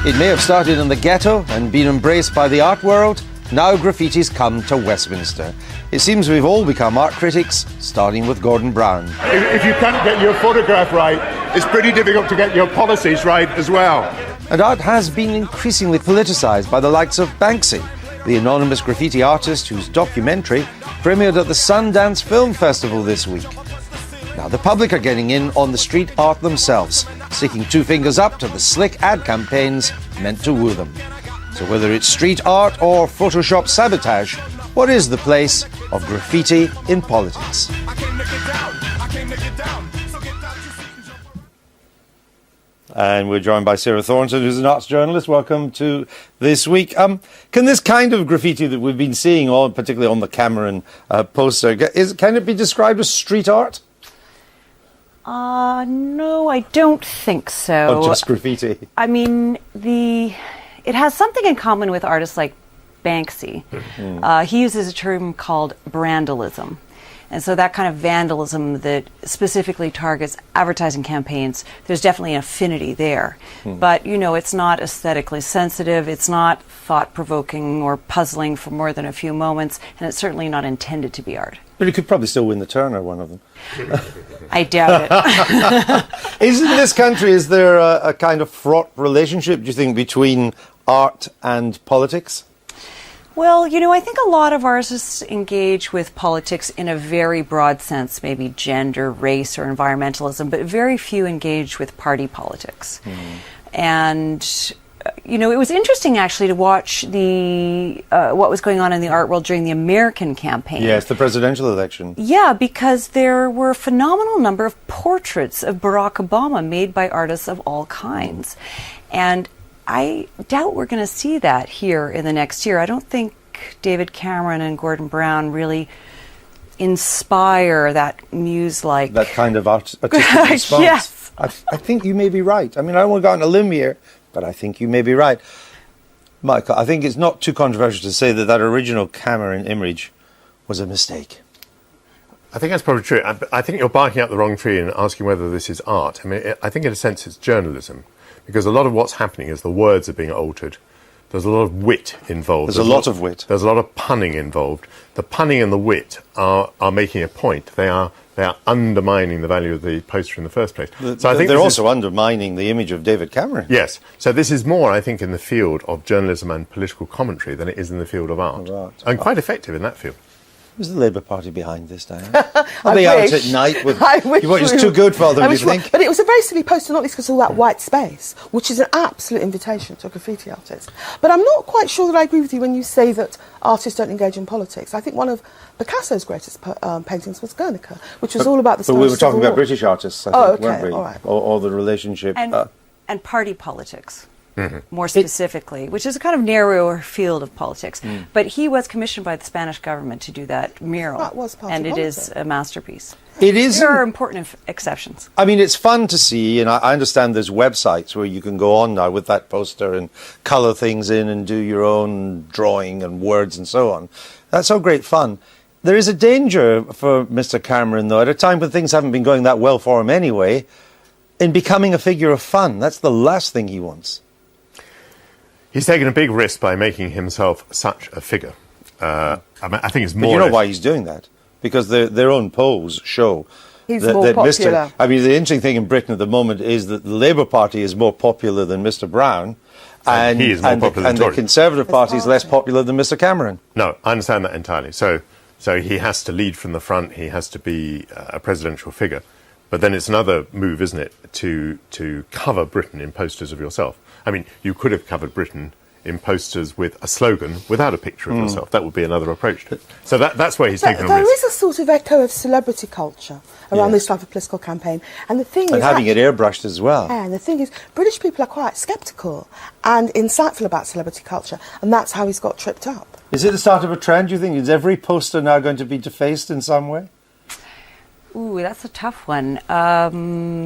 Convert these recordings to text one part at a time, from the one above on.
It may have started in the ghetto and been embraced by the art world. Now graffiti's come to Westminster. It seems we've all become art critics, starting with Gordon Brown. If you can't get your photograph right, it's pretty difficult to get your policies right as well. And art has been increasingly politicised by the likes of Banksy, the anonymous graffiti artist whose documentary premiered at the Sundance Film Festival this week. Now the public are getting in on the street art themselves, sticking two fingers up to the slick ad campaigns meant to woo them. So whether it's street art or Photoshop sabotage, what is the place of graffiti in politics? And we're joined by Sarah Thornton, who's an arts journalist. Welcome to This Week. Can this kind of graffiti that we've been seeing, particularly on the Cameron poster, can it be described as street art? No, I don't think so. Oh, just graffiti. I mean, it has something in common with artists like Banksy. He uses a term called brandalism. And so that kind of vandalism that specifically targets advertising campaigns, there's definitely an affinity there. But, it's not aesthetically sensitive, it's not thought-provoking or puzzling for more than a few moments, and it's certainly not intended to be art. But he could probably still win the Turner, one of them. I doubt it. In this country, is there a kind of fraught relationship, do you think, between art and politics? Well, I think a lot of artists engage with politics in a very broad sense, maybe gender, race, or environmentalism, but very few engage with party politics. And it was interesting actually to watch what was going on in the art world during the American campaign. Yes, the presidential election. Yeah, because there were a phenomenal number of portraits of Barack Obama made by artists of all kinds. And I doubt we're going to see that here in the next year. I don't think David Cameron and Gordon Brown really inspire that muse-like... That kind of artistic response. Yes. I think you may be right. I mean, I don't want to go on a limb here, but I think you may be right. Michael, I think it's not too controversial to say that original Cameron image was a mistake. I think that's probably true. I think you're barking up the wrong tree and asking whether this is art. I mean, I think in a sense it's journalism, because a lot of what's happening is the words are being altered. There's a lot of wit involved. There's a lot of wit. There's a lot of punning involved. The punning and the wit are making a point. They are undermining the value of the poster in the first place. So I think they're also undermining the image of David Cameron. Yes. So this is more, I think, in the field of journalism and political commentary than it is in the field of art. And quite effective in that field. Was the Labour Party behind this, Diana? Are they out at night with... It's too good for them, do you think? But it was a very silly poster, not least because of all that white space, which is an absolute invitation to a graffiti artist. But I'm not quite sure that I agree with you when you say that artists don't engage in politics. I think one of Picasso's greatest paintings was Guernica, which was all about the... But we were talking about British artists, I think, weren't we? All right. Or the relationship... And party politics. More specifically, which is a kind of narrower field of politics. But he was commissioned by the Spanish government to do that mural. That was part and of it is a masterpiece. It is. There are important exceptions. I mean, it's fun to see, and I understand there's websites where you can go on now with that poster and colour things in and do your own drawing and words and so on. That's all great fun. There is a danger for Mr. Cameron, though, at a time when things haven't been going that well for him anyway, in becoming a figure of fun. That's the last thing he wants. He's taken a big risk by making himself such a figure. I think it's more... But you know why he's doing that? Because their own polls show... He's more popular. I mean, the interesting thing in Britain at the moment is that the Labour Party is more popular than Mr. Brown, and he is more popular than the Conservative Party is less popular than Mr. Cameron. No, I understand that entirely. So he has to lead from the front, he has to be a presidential figure. But then it's another move, isn't it, to cover Britain in posters of yourself. I mean, you could have covered Britain in posters with a slogan without a picture of yourself. That would be another approach to it. So that's where he's taken a risk. There is a sort of echo of celebrity culture around this type of political campaign. And the thing is... And having it airbrushed as well. And the thing is, British people are quite sceptical and insightful about celebrity culture, and that's how he's got tripped up. Is it the start of a trend, do you think? Is every poster now going to be defaced in some way? Ooh, that's a tough one.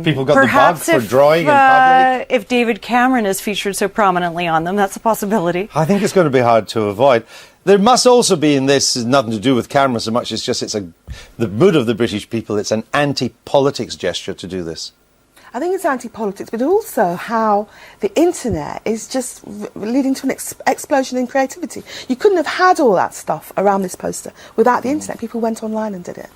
People got the bug for drawing in public? If David Cameron is featured so prominently on them, that's a possibility. I think it's going to be hard to avoid. There must also be in this, nothing to do with Cameron so much, it's just the mood of the British people, it's an anti-politics gesture to do this. I think it's anti-politics, but also how the internet is just leading to an explosion in creativity. You couldn't have had all that stuff around this poster without the internet. People went online and did it.